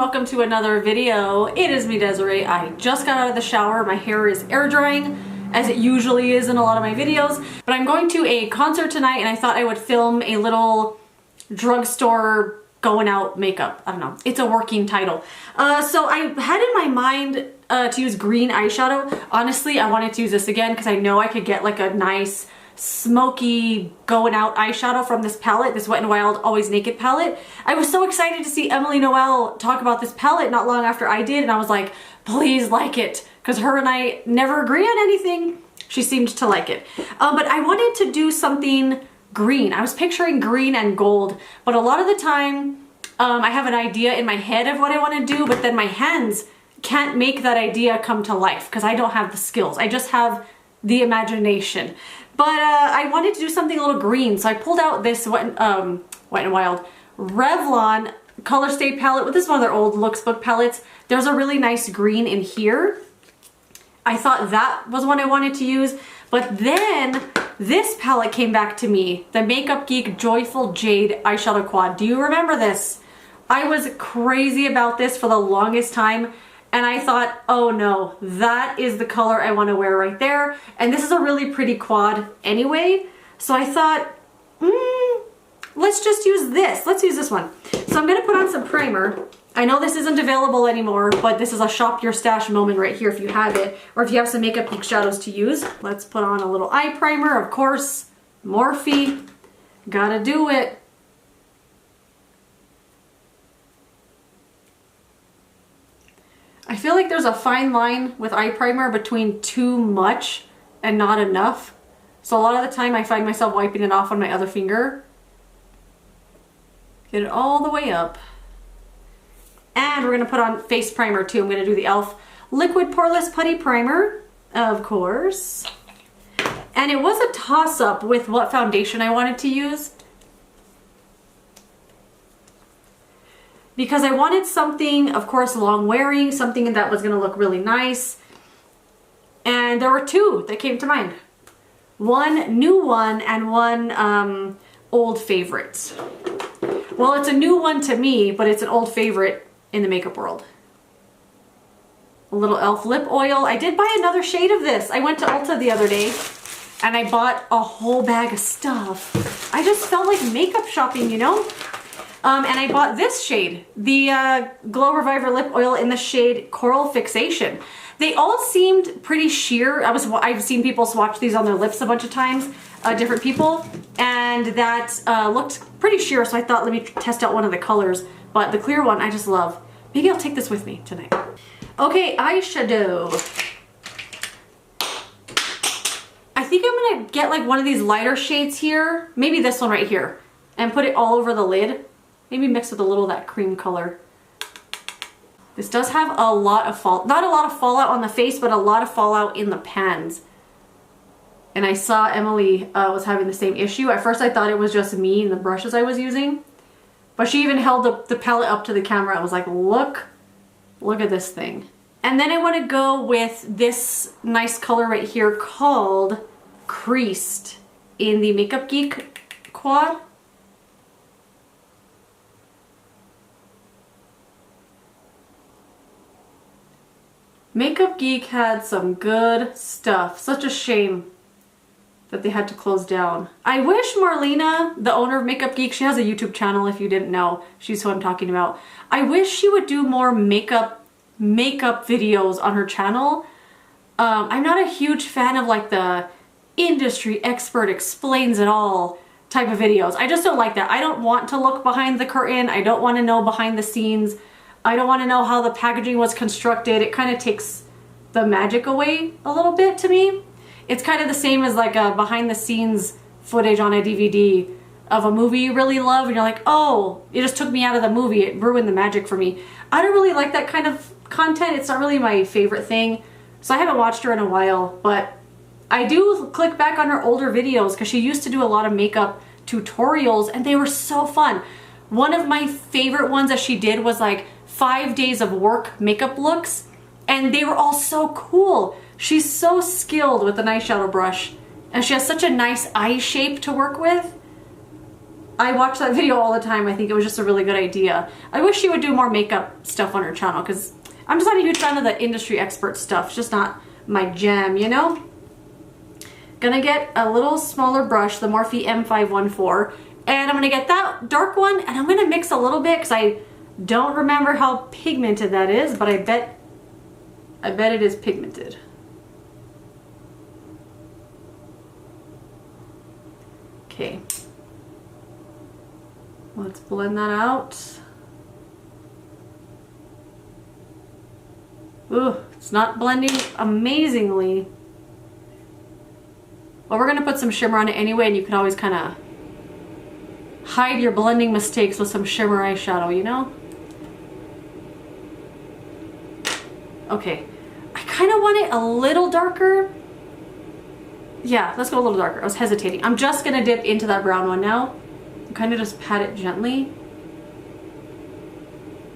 welcome to another video. It is me, Desiree. I just got out of the shower. My hair is air drying, as it usually is in a lot of my videos, but I'm going to a concert tonight and I thought I would film a little drugstore going out makeup. I don't know, it's a working title. So I had in my mind to use green eyeshadow. Honestly, I wanted to use this again because I know I could get like a nice smoky going out eyeshadow from this palette, this Wet n Wild Always Naked palette. I was so excited to see Emily Noel talk about this palette not long after I did, and I was like, please like it, because her and I never agree on anything. She seemed to like it. But I wanted to do something green. I was picturing green and gold, but a lot of the time I have an idea in my head of what I want to do, but then my hands can't make that idea come to life because I don't have the skills. I just have the imagination. But I wanted to do something a little green, so I pulled out this Wet n Wild Revlon Color Stay palette. This is one of their old Looks Book palettes. There's a really nice green in here. I thought that was one I wanted to use, but then this palette came back to me, the Makeup Geek Joyful Jade Eyeshadow Quad. Do you remember this? I was crazy about this for the longest time, and I thought, oh no, that is the color I want to wear right there. And this is a really pretty quad anyway. So I thought, let's just use this. Let's use this one. So I'm going to put on some primer. I know this isn't available anymore, but this is a shop your stash moment right here if you have it, or if you have some Makeup Geek shadows to use. Let's put on a little eye primer, of course. Morphe. Gotta do it. I feel like there's a fine line with eye primer between too much and not enough. So a lot of the time I find myself wiping it off on my other finger. Get it all the way up. And we're going to put on face primer too. I'm going to do the e.l.f. Liquid Poreless Putty Primer, of course. And it was a toss-up with what foundation I wanted to use, because I wanted something, of course, long wearing, something that was going to look really nice. And there were two that came to mind. One new one and one old favorite. Well, it's a new one to me, but it's an old favorite in the makeup world. A little e.l.f. lip oil. I did buy another shade of this. I went to Ulta the other day and I bought a whole bag of stuff. I just felt like makeup shopping, you know? And I bought this shade, the Glow Reviver lip oil in the shade Coral Fixation. They all seemed pretty sheer. I've seen people swatch these on their lips a bunch of times, different people, and that looked pretty sheer, so I thought, let me test out one of the colors. But the clear one I just love. Maybe I'll take this with me tonight. Okay, eyeshadow. I think I'm gonna get like one of these lighter shades here, maybe this one right here, and put it all over the lid. Maybe mix with a little of that cream color. This does have a lot of not a lot of fallout on the face, but a lot of fallout in the pans. And I saw Emily was having the same issue. At first I thought it was just me and the brushes I was using. But she even held the palette up to the camera. I was like, look at this thing. And then I want to go with this nice color right here called Creased in the Makeup Geek quad. Makeup Geek had some good stuff. Such a shame that they had to close down. I wish Marlena, the owner of Makeup Geek, she has a YouTube channel if you didn't know. She's who I'm talking about. I wish she would do more makeup videos on her channel. I'm not a huge fan of like the industry expert explains it all type of videos. I just don't like that. I don't want to look behind the curtain. I don't want to know behind the scenes. I don't want to know how the packaging was constructed. It kind of takes the magic away a little bit to me. It's kind of the same as like a behind the scenes footage on a DVD of a movie you really love and you're like, oh, it just took me out of the movie. It ruined the magic for me. I don't really like that kind of content. It's not really my favorite thing. So I haven't watched her in a while, but I do click back on her older videos because she used to do a lot of makeup tutorials and they were so fun. One of my favorite ones that she did was like 5 days of work makeup looks, and they were all so cool. She's so skilled with an eyeshadow brush, and she has such a nice eye shape to work with. I watch that video all the time. I think it was just a really good idea. I wish she would do more makeup stuff on her channel because I'm just not a huge fan of the industry expert stuff. It's just not my jam, you know? Gonna get a little smaller brush, the Morphe M514, and I'm gonna get that dark one and I'm gonna mix a little bit because I don't remember how pigmented that is, but I bet it is pigmented. Okay. Let's blend that out. Ooh, it's not blending amazingly. Well, we're gonna put some shimmer on it anyway, and you can always kind of hide your blending mistakes with some shimmer eyeshadow, you know? Okay, I kind of want it a little darker. Yeah, let's go a little darker. I was hesitating. I'm just gonna dip into that brown one now. Kind of just pat it gently.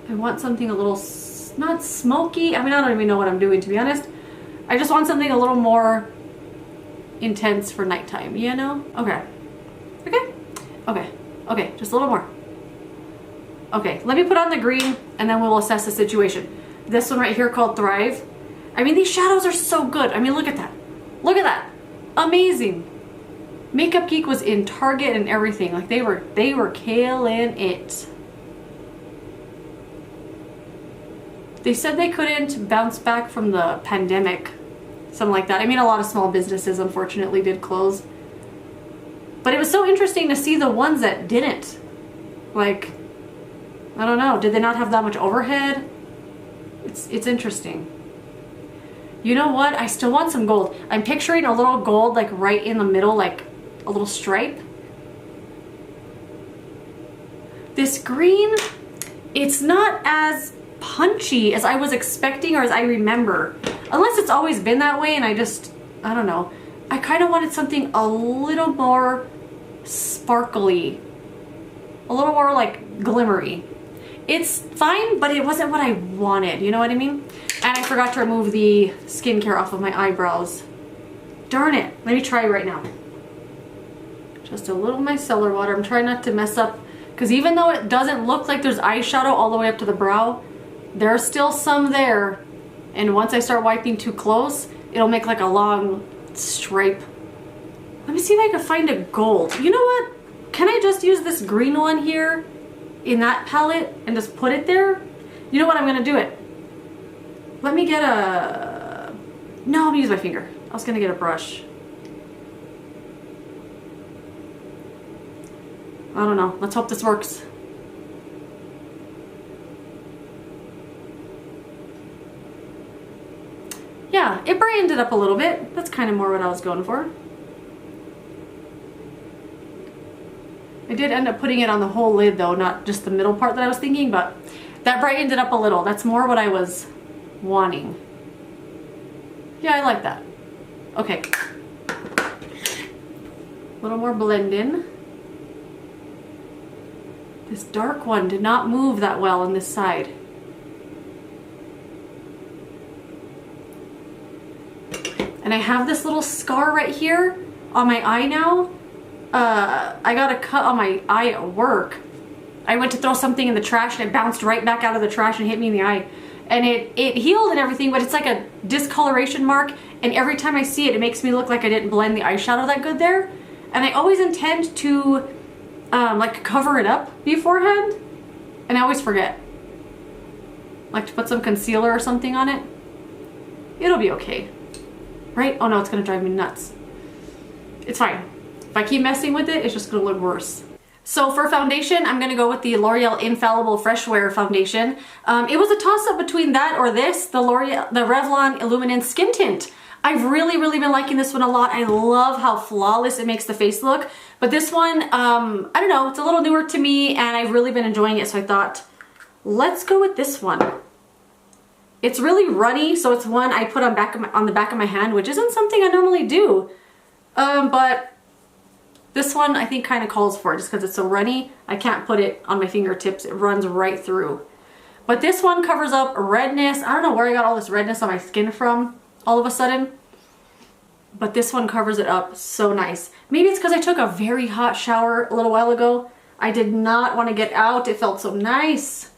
I want something a little, not smoky. I mean, I don't even know what I'm doing, to be honest. I just want something a little more intense for nighttime, you know? Okay. Okay. Okay. Okay, just a little more. Okay, let me put on the green and then we'll assess the situation. This one right here called Thrive. I mean, these shadows are so good. I mean, look at that. Look at that. Amazing. Makeup Geek was in Target and everything. Like they were killing it. They said they couldn't bounce back from the pandemic. Something like that. I mean, a lot of small businesses unfortunately did close. But it was so interesting to see the ones that didn't. Like, I don't know. Did they not have that much overhead? It's interesting. You know what? I still want some gold. I'm picturing a little gold like right in the middle, like a little stripe. This green, it's not as punchy as I was expecting or as I remember. Unless it's always been that way and I don't know. I kind of wanted something a little more sparkly. A little more like glimmery. It's fine, but it wasn't what I wanted, you know what I mean? And I forgot to remove the skincare off of my eyebrows. Darn it. Let me try right now. Just a little micellar water. I'm trying not to mess up, because even though it doesn't look like there's eyeshadow all the way up to the brow, there's still some there. And once I start wiping too close, it'll make like a long stripe. Let me see if I can find a gold. You know what? Can I just use this green one here in that palette and just put it there? You know what? I'm gonna do it. Let me get a... No, I'm gonna use my finger. I was gonna get a brush. I don't know. Let's hope this works. Yeah, it brightened it up a little bit. That's kind of more what I was going for. I did end up putting it on the whole lid though, not just the middle part that I was thinking, but that brightened it up a little. That's more what I was wanting. Yeah, I like that. Okay. A little more blend in. This dark one did not move that well on this side. And I have this little scar right here on my eye now. I got a cut on my eye at work. I went to throw something in the trash and it bounced right back out of the trash and hit me in the eye. And it healed and everything, but it's like a discoloration mark. And every time I see it, it makes me look like I didn't blend the eyeshadow that good there. And I always intend to like cover it up beforehand. And I always forget. Like to put some concealer or something on it. It'll be okay. Right? Oh no, it's gonna drive me nuts. It's fine. If I keep messing with it, it's just gonna look worse. So for foundation, I'm gonna go with the L'Oreal Infallible Freshware Foundation. It was a toss-up between that or this, the Revlon Illuminance Skin Tint. I've really been liking this one a lot. I love how flawless it makes the face look. But this one, I don't know, it's a little newer to me and I've really been enjoying it, so I thought, let's go with this one. It's really runny, so it's one I put on the back of my hand, which isn't something I normally do. But this one I think kind of calls for it just because it's so runny. I can't put it on my fingertips. It runs right through. But this one covers up redness. I don't know where I got all this redness on my skin from all of a sudden. But this one covers it up so nice. Maybe it's because I took a very hot shower a little while ago. I did not want to get out. It felt so nice.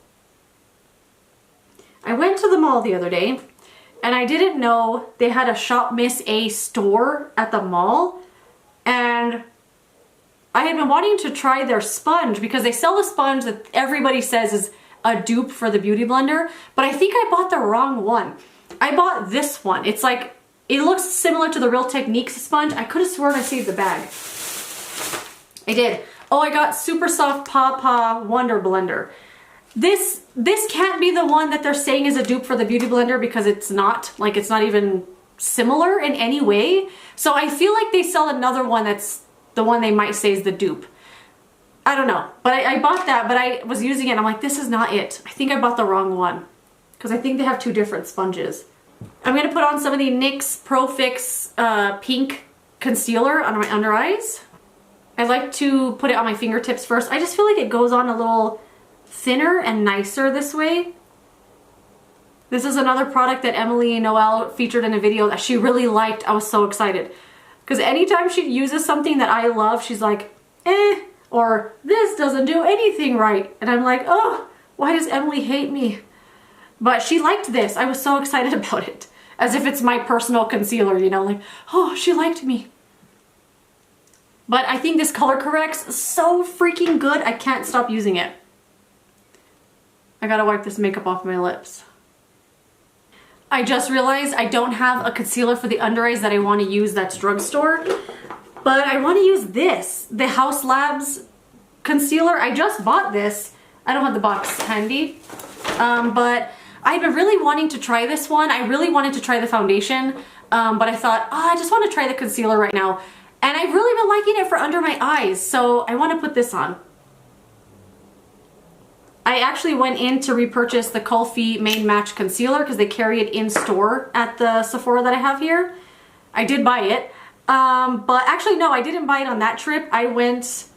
I went to the mall the other day and I didn't know they had a Shop Miss A store at the mall, and I had been wanting to try their sponge because they sell the sponge that everybody says is a dupe for the Beauty Blender, but I think I bought the wrong one. I bought this one. It's like, it looks similar to the Real Techniques sponge. I could have sworn I saved the bag. I did. Oh, I got Super Soft Paw Paw Wonder Blender. This can't be the one that they're saying is a dupe for the Beauty Blender because it's not. Like, it's not even similar in any way. So I feel like they sell another one that's the one they might say is the dupe. I don't know. But I bought that, but I was using it and I'm like, this is not it. I think I bought the wrong one because I think they have two different sponges. I'm going to put on some of the NYX Pro Fix pink concealer on my under eyes. I like to put it on my fingertips first. I just feel like it goes on a little thinner and nicer this way. This is another product that Emily Noel featured in a video that she really liked. I was so excited. Because anytime she uses something that I love, she's like, eh, or this doesn't do anything right. And I'm like, oh, why does Emily hate me? But she liked this. I was so excited about it. As if it's my personal concealer, you know, like, oh, she liked me. But I think this color corrects so freaking good, I can't stop using it. I gotta wipe this makeup off my lips. I just realized I don't have a concealer for the under eyes that I want to use that's drugstore. But I want to use this, the Haus Labs concealer. I just bought this. I don't have the box handy. But I've been really wanting to try this one. I really wanted to try the foundation. But I thought, oh, I just want to try the concealer right now. And I've really been liking it for under my eyes, so I want to put this on. I actually went in to repurchase the Kulfi Main Match Concealer because they carry it in store at the Sephora that I have here. I did buy it, but actually no, I didn't buy it on that trip. I went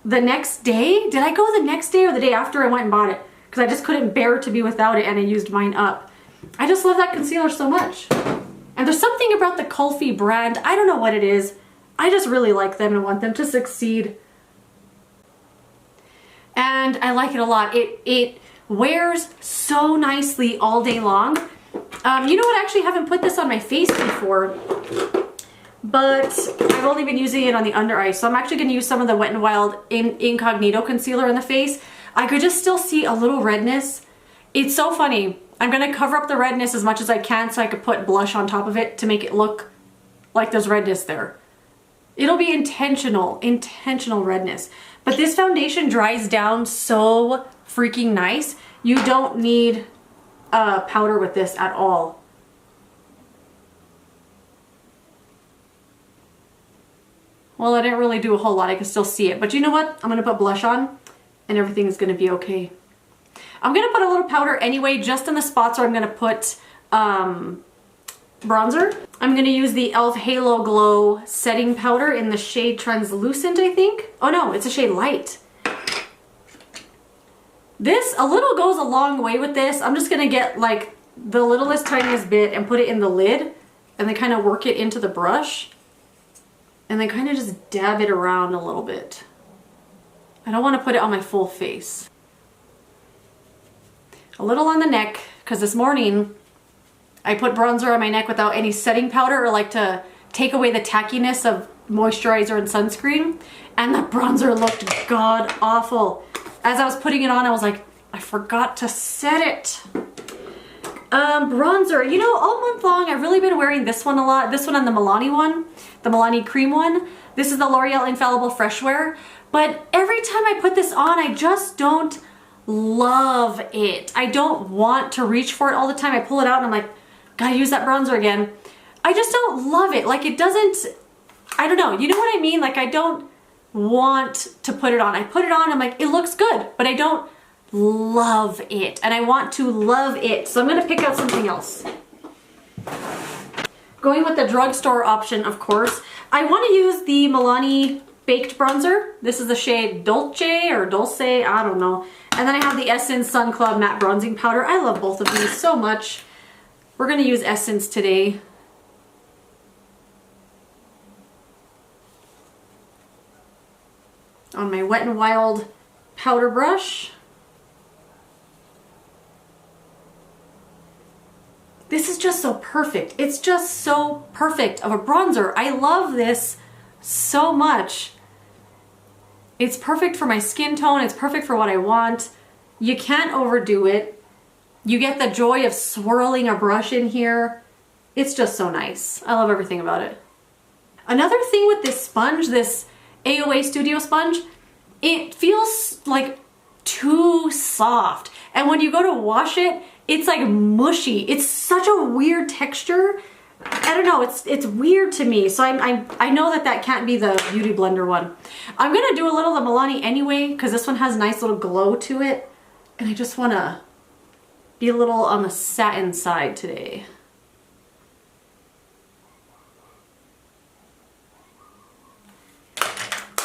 the next day. Did I go the next day or the day after I went and bought it? Because I just couldn't bear to be without it and I used mine up. I just love that concealer so much. And there's something about the Kulfi brand, I don't know what it is. I just really like them and want them to succeed. And I like it a lot. It wears so nicely all day long. You know what? I actually haven't put this on my face before, but I've only been using it on the under eyes. So I'm actually going to use some of the Wet n Wild Incognito Concealer in the face. I could just still see a little redness. It's so funny. I'm going to cover up the redness as much as I can so I could put blush on top of it to make it look like there's redness there. It'll be intentional redness. But this foundation dries down so freaking nice. You don't need powder with this at all. Well, I didn't really do a whole lot. I can still see it. But you know what? I'm going to put blush on and everything is going to be okay. I'm going to put a little powder anyway, just in the spots where I'm going to put bronzer. I'm going to use the e.l.f. Halo Glow setting powder in the shade Translucent, I think. Oh no, it's a shade Light. This, a little goes a long way with this. I'm just going to get like the littlest tiniest bit and put it in the lid and then kind of work it into the brush and then kind of just dab it around a little bit. I don't want to put it on my full face. A little on the neck, because this morning I put bronzer on my neck without any setting powder, or like to take away the tackiness of moisturizer and sunscreen, and the bronzer looked god awful. As I was putting it on, I was like, I forgot to set it. Bronzer, you know, all month long I've really been wearing this one a lot. This one and the Milani one, the Milani cream one. This is the L'Oreal Infallible Freshware. But every time I put this on, I just don't love it. I don't want to reach for it all the time. I pull it out and I'm like, gotta use that bronzer again. I just don't love it. Like, it doesn't, I don't know. You know what I mean? Like, I don't want to put it on. I put it on, I'm like, it looks good, but I don't love it. And I want to love it. So I'm gonna pick out something else. Going with the drugstore option, of course. I want to use the Milani Baked Bronzer. This is the shade Dolce or Dulce, I don't know. And then I have the Essence Sun Club Matte Bronzing Powder. I love both of these so much. We're gonna use Essence today. on my Wet n Wild powder brush. This is just so perfect. It's just so perfect of a bronzer. I love this so much. It's perfect for my skin tone. It's perfect for what I want. You can't overdo it. You get the joy of swirling a brush in here. It's just so nice. I love everything about it. Another thing with this sponge, this AOA Studio sponge, it feels like too soft. And when you go to wash it, it's like mushy. It's such a weird texture. I don't know, it's weird to me. So I know that can't be the Beauty Blender one. I'm gonna do a little of the Milani anyway, because this one has a nice little glow to it. And I just wanna be a little on the satin side today.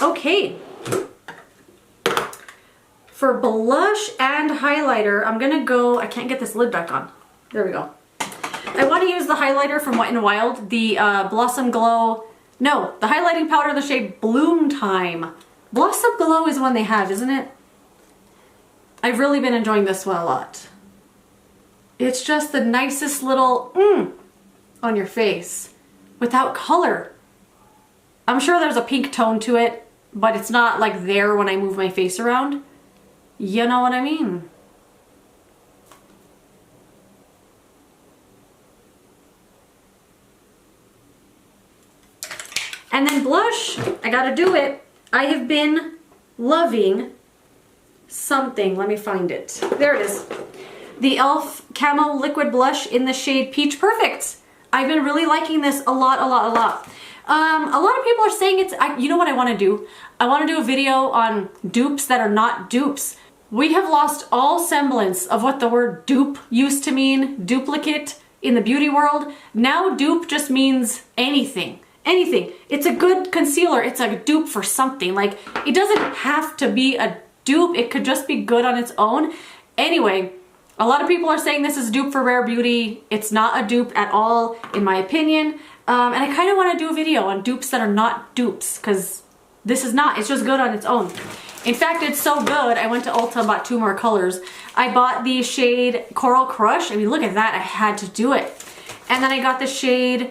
Okay. For blush and highlighter, I'm gonna go, I can't get this lid back on. There we go. I want to use the highlighter from Wet n Wild, the Blossom Glow, no, the highlighting powder in the shade Bloom Time. Blossom Glow is one they have, isn't it? I've really been enjoying this one a lot. It's just the nicest little on your face without color. I'm sure there's a pink tone to it, but it's not like there when I move my face around. You know what I mean? And then blush, I gotta do it. I have been loving something. Let me find it. There it is. The e.l.f. Camo Liquid Blush in the shade Peach Perfect. I've been really liking this a lot. A lot of people are saying it's, you know what I wanna do? I wanna do a video on dupes that are not dupes. We have lost all semblance of what the word dupe used to mean, duplicate, in the beauty world. Now dupe just means anything. Anything. It's a good concealer. It's a dupe for something. Like, it doesn't have to be a dupe. It could just be good on its own. Anyway, a lot of people are saying this is a dupe for Rare Beauty. It's not a dupe at all, in my opinion. And I kind of want to do a video on dupes that are not dupes, because this is not. It's just good on its own. In fact, it's so good, I went to Ulta and bought 2 more colors. I bought the shade Coral Crush. I mean, look at that. I had to do it. And then I got the shade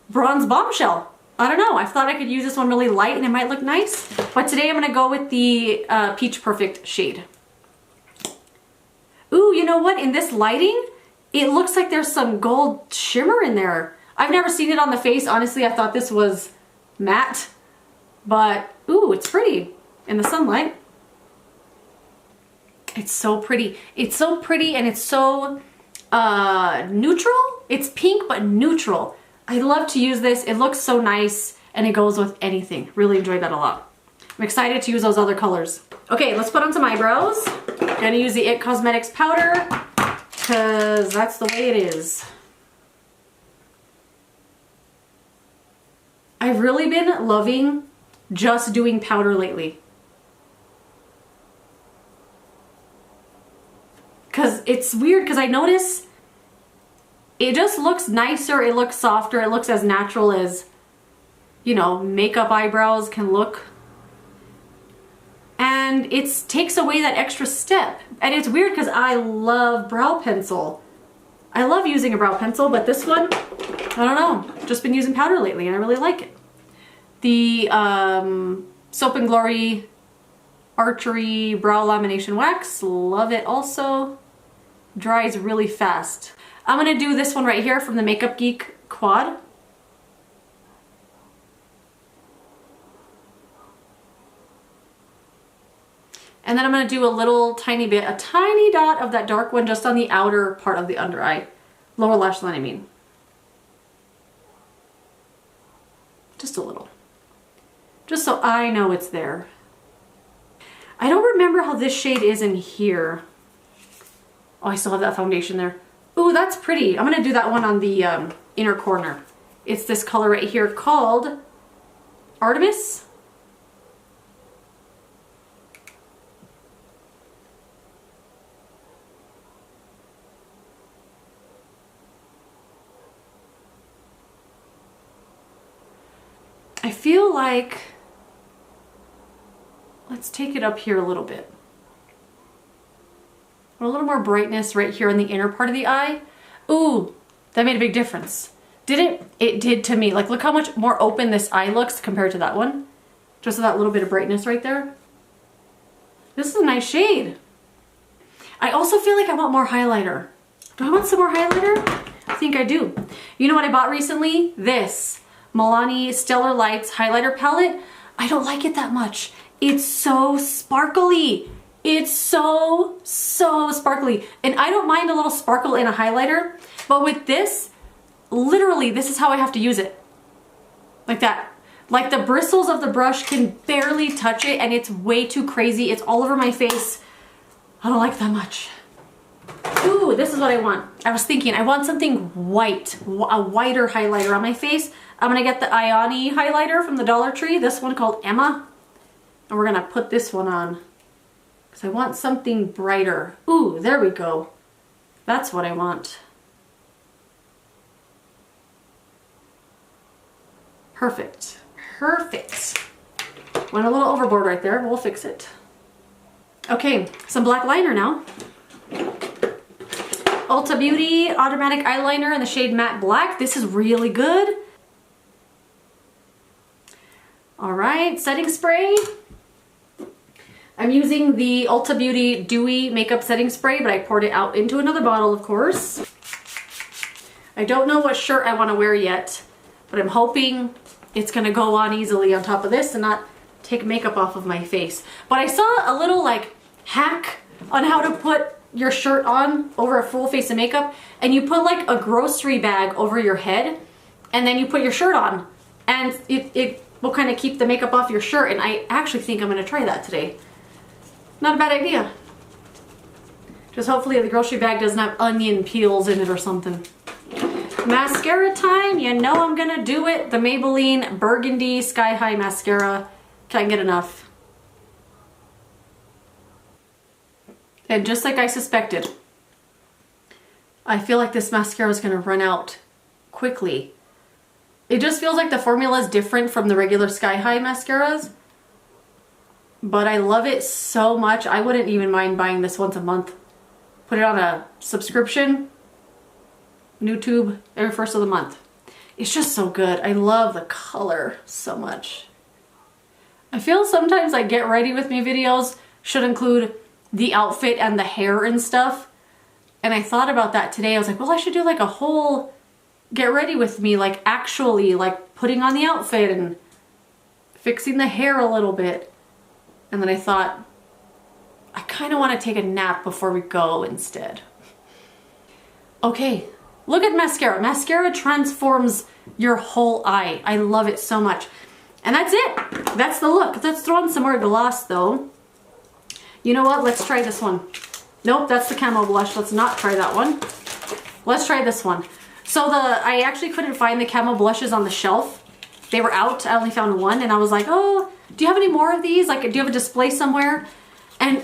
Bronze Bombshell. I don't know. I thought I could use this one really light and it might look nice. But today I'm going to go with the Peach Perfect shade. Ooh, you know what? In this lighting, it looks like there's some gold shimmer in there. I've never seen it on the face. Honestly, I thought this was matte. But, ooh, it's pretty in the sunlight. It's so pretty. It's so pretty and it's so neutral. It's pink but neutral. I love to use this. It looks so nice and it goes with anything. Really enjoyed that a lot. I'm excited to use those other colors. Okay, let's put on some eyebrows. I'm gonna use the IT Cosmetics powder because that's the way it is. I've really been loving just doing powder lately. Because it's weird because I notice it just looks nicer, it looks softer, it looks as natural as, you know, makeup eyebrows can look. And it takes away that extra step. And it's weird because I love brow pencil. I love using a brow pencil, but this one, I don't know, just been using powder lately and I really like it. The Soap and Glory Archery Brow Lamination Wax, love it also. Dries really fast. I'm gonna do this one right here from the Makeup Geek Quad. And then I'm gonna do a little tiny bit, a tiny dot of that dark one just on the outer part of the under eye. Lower lash line, I mean. Just a little. Just so I know it's there. I don't remember how this shade is in here. Oh, I still have that foundation there. Ooh, that's pretty. I'm gonna do that one on the inner corner. It's this color right here called Artemis. I feel like let's take it up here a little bit. A little more brightness right here on the inner part of the eye. Ooh, that made a big difference. Did it? It did to me. Like, look how much more open this eye looks compared to that one. Just that little bit of brightness right there. This is a nice shade. I also feel like I want more highlighter. Do I want some more highlighter? I think I do. You know what I bought recently? This Milani Stellar Lights highlighter palette. I don't like it that much. It's so sparkly. It's so sparkly. And I don't mind a little sparkle in a highlighter, but with this, literally, this is how I have to use it. Like that. Like the bristles of the brush can barely touch it and it's way too crazy. It's all over my face. I don't like it that much. Ooh, this is what I want. I was thinking I want something white, a whiter highlighter on my face. I'm gonna get the Ioni highlighter from the Dollar Tree, this one called Emma. And we're gonna put this one on because I want something brighter. Ooh, there we go. That's what I want. Perfect. Perfect. Went a little overboard right there, but we'll fix it. Okay, some black liner now. Ulta Beauty Automatic Eyeliner in the shade Matte Black. This is really good. All right, setting spray. I'm using the Ulta Beauty Dewey Makeup Setting Spray, but I poured it out into another bottle, of course. I don't know what shirt I want to wear yet, but I'm hoping it's gonna go on easily on top of this and not take makeup off of my face. But I saw a little like hack on how to put your shirt on over a full face of makeup, and you put like a grocery bag over your head and then you put your shirt on and it will kind of keep the makeup off your shirt, and I actually think I'm gonna try that today. Not a bad idea. Just hopefully the grocery bag doesn't have onion peels in it or something. Mascara time, you know I'm gonna do it. The Maybelline Burgundy Sky High Mascara. Can't get enough. And just like I suspected, I feel like this mascara is gonna run out quickly. It just feels like the formula is different from the regular Sky High mascaras, but I love it so much. I wouldn't even mind buying this once a month. Put it on a subscription. New tube every first of the month. It's just so good. I love the color so much. I feel sometimes like get ready with me videos should include the outfit and the hair and stuff. And I thought about that today. I was like, well, I should do like a whole get ready with me, like actually like putting on the outfit and fixing the hair a little bit. And then I thought, I kind of want to take a nap before we go instead. Okay. Look at mascara. Mascara transforms your whole eye. I love it so much. And that's it. That's the look. Let's throw on some more gloss though. You know what? Let's try this one. Nope, that's the camo blush. Let's not try that one. Let's try this one. So I actually couldn't find the camo blushes on the shelf. They were out. I only found one and I was like, oh, do you have any more of these? Like, do you have a display somewhere? And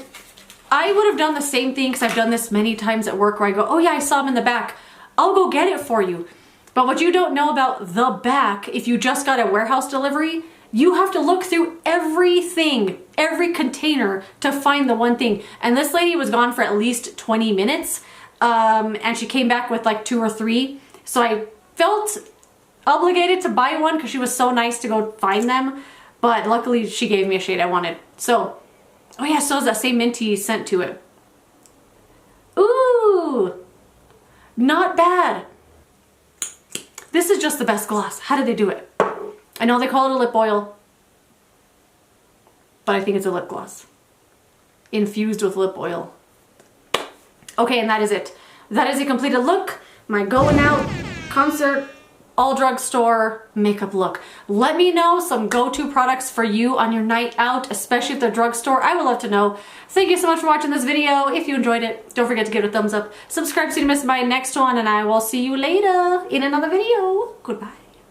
I would have done the same thing because I've done this many times at work where I go, oh yeah, I saw them in the back. I'll go get it for you. But what you don't know about the back, if you just got a warehouse delivery, you have to look through everything, every container to find the one thing. And this lady was gone for at least 20 minutes. And she came back with like 2 or 3. So I felt obligated to buy one because she was so nice to go find them. But luckily she gave me a shade I wanted. So, oh yeah, so is that same minty scent to it. Ooh, not bad. This is just the best gloss. How did they do it? I know they call it a lip oil, but I think it's a lip gloss infused with lip oil. Okay, and that is it. That is a completed look. My going out, concert, all drugstore makeup look. Let me know some go-to products for you on your night out, especially at the drugstore. I would love to know. Thank you so much for watching this video. If you enjoyed it, don't forget to give it a thumbs up. Subscribe so you don't miss my next one, and I will see you later in another video. Goodbye.